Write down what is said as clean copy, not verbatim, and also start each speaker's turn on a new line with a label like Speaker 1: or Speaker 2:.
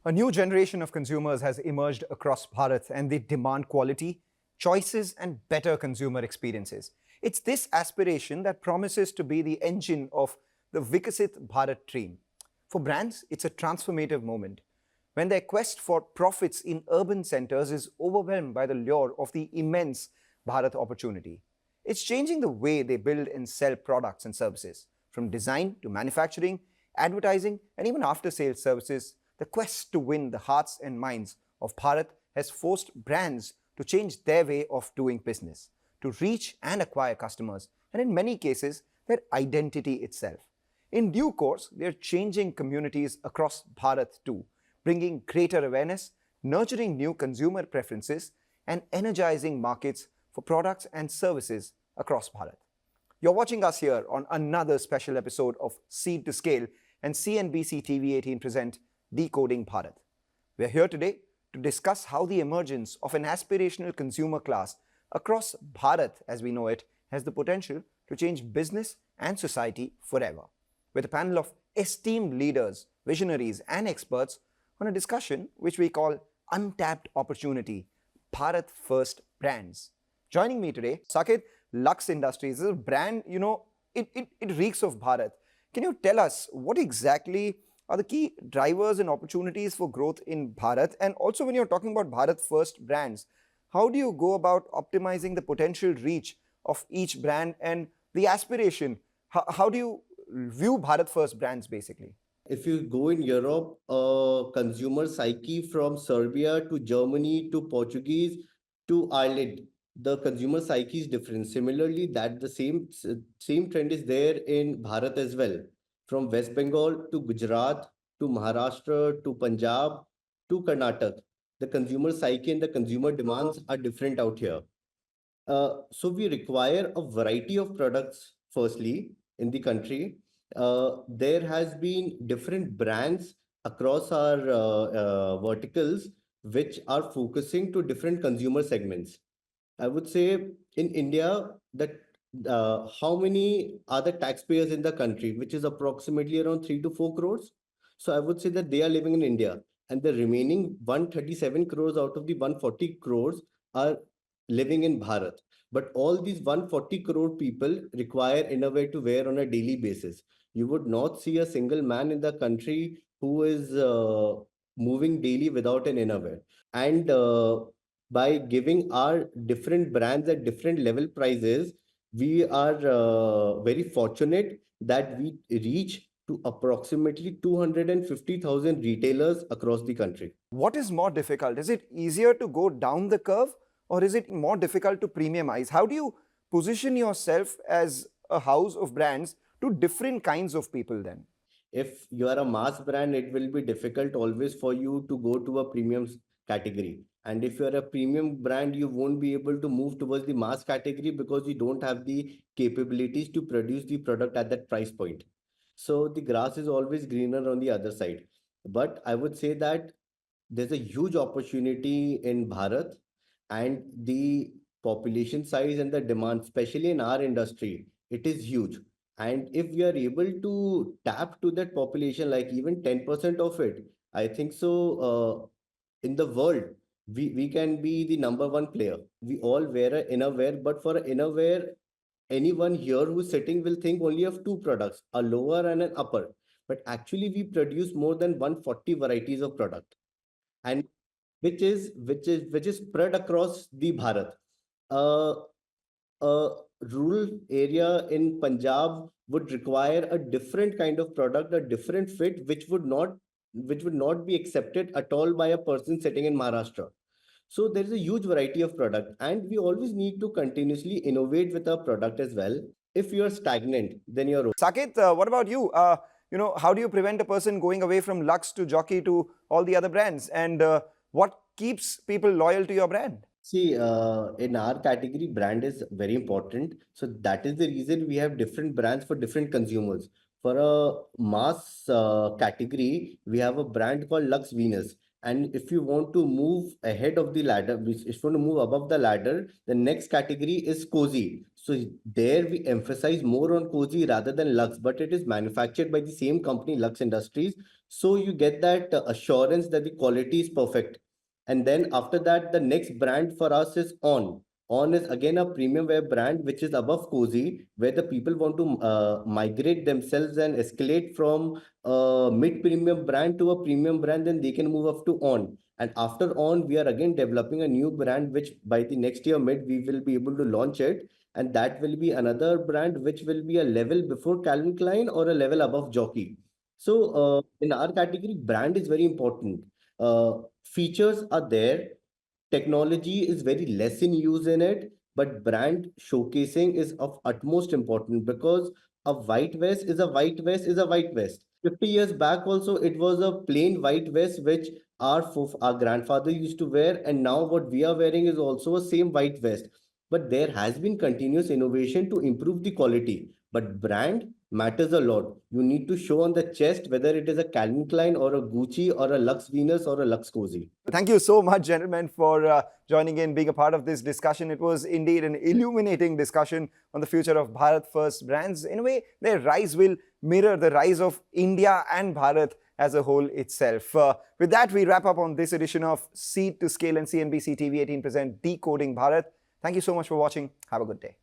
Speaker 1: A new generation of consumers has emerged across Bharat and they demand quality, choices, and better consumer experiences. It's this aspiration that promises to be the engine of the Vikasit Bharat dream. For brands, it's a transformative moment when their quest for profits in urban centers is overwhelmed by the lure of the immense Bharat opportunity. It's changing the way they build and sell products and services, from design to manufacturing, advertising, and even after sales services. The quest to win the hearts and minds of Bharat has forced brands to change their way of doing business, to reach and acquire customers, and in many cases, their identity itself. In due course, they are changing communities across Bharat too, bringing greater awareness, nurturing new consumer preferences, and energizing markets for products and services across Bharat. You're watching us here on another special episode of Seed to Scale and CNBC TV18 present Decoding Bharat. We're here today to discuss how the emergence of an aspirational consumer class across Bharat as we know it has the potential to change business and society forever. With a panel of esteemed leaders, visionaries, and experts on a discussion which we call Untapped Opportunity, Bharat First Brands. Joining me today, Saket, Lux Industries. This is a brand, it reeks of Bharat. Can you tell us what exactly are the key drivers and opportunities for growth in Bharat? And also when you're talking about Bharat First Brands, how do you go about optimizing the potential reach of each brand and the aspiration? How do you view Bharat First Brands basically?
Speaker 2: If you go in Europe, consumer psyche from Serbia to Germany to Portuguese to Ireland, the consumer psyche is different. Similarly, that the same trend is there in Bharat as well. From West Bengal to Gujarat to Maharashtra to Punjab to Karnataka, the consumer psyche and the consumer demands are different out here. So we require a variety of products, firstly, in the country. There has been different brands across our verticals which are focusing to different consumer segments. I would say in India that how many are the taxpayers in the country, which is approximately around 3 to 4 crores. So I would say that they are living in India, and the remaining 137 crores out of the 140 crores are living in Bharat. But all these 140 crore people require innerwear to wear on a daily basis. You would not see a single man in the country who is moving daily without an innerwear. And by giving our different brands at different level prices, we are very fortunate that we reach to approximately 250,000 retailers across the country.
Speaker 1: What is more difficult? Is it easier to go down the curve or is it more difficult to premiumize? How do you position yourself as a house of brands to different kinds of people then?
Speaker 2: If you are a mass brand, it will be difficult always for you to go to a premium category. And if you are a premium brand, you won't be able to move towards the mass category because you don't have the capabilities to produce the product at that price point. So the grass is always greener on the other side. But I would say that there's a huge opportunity in Bharat, and the population size and the demand, especially in our industry, it is huge. And if we are able to tap to that population, like even 10% of it, I think so, in the world, we can be the number one player. We all wear a innerwear, but for an innerwear, anyone here who's sitting will think only of two products, a lower and an upper. But actually, we produce more than 140 varieties of product, and which is spread across the Bharat. Uh, a rural area in Punjab would require a different kind of product, a different fit, which would not be accepted at all by a person sitting in Maharashtra. So there is a huge variety of product, and we always need to continuously innovate with our product as well. If you are stagnant, then you're
Speaker 1: Saket, what about you? How do you prevent a person going away from Lux to Jockey to all the other brands? And what keeps people loyal to your brand?
Speaker 2: See, in our category, brand is very important. So that is the reason we have different brands for different consumers. For a mass category, we have a brand called Lux Venus, And if you want to move ahead of the ladder, if you want to move above the ladder, the next category is cozy. So there we emphasize more on cozy rather than Lux, but it is manufactured by the same company, Lux Industries. So you get that assurance that the quality is perfect. And then after that, the next brand for us is On. On is again a premium wear brand which is above cozy, where the people want to migrate themselves and escalate from a mid-premium brand to a premium brand, then they can move up to On. And after On, we are again developing a new brand, which by the next year mid, we will be able to launch it. And that will be another brand which will be a level before Calvin Klein or a level above Jockey. So in our category, brand is very important. Features are there, technology is very less in use in it, but brand showcasing is of utmost important, because a white vest is a white vest is a white vest. 50 years back also it was a plain white vest which our grandfather used to wear, and now what we are wearing is also a same white vest. But there has been continuous innovation to improve the quality. But brand matters a lot. You need to show on the chest whether it is a Calvin Klein or a Gucci or a Lux Venus or a Lux Cozy.
Speaker 1: Thank you so much, gentlemen, for joining in, being a part of this discussion. It was indeed an illuminating discussion on the future of Bharat First brands. In a way, their rise will mirror the rise of India and Bharat as a whole itself. With that, we wrap up on this edition of Seed to Scale and CNBC TV18 present Decoding Bharat. Thank you so much for watching. Have a good day.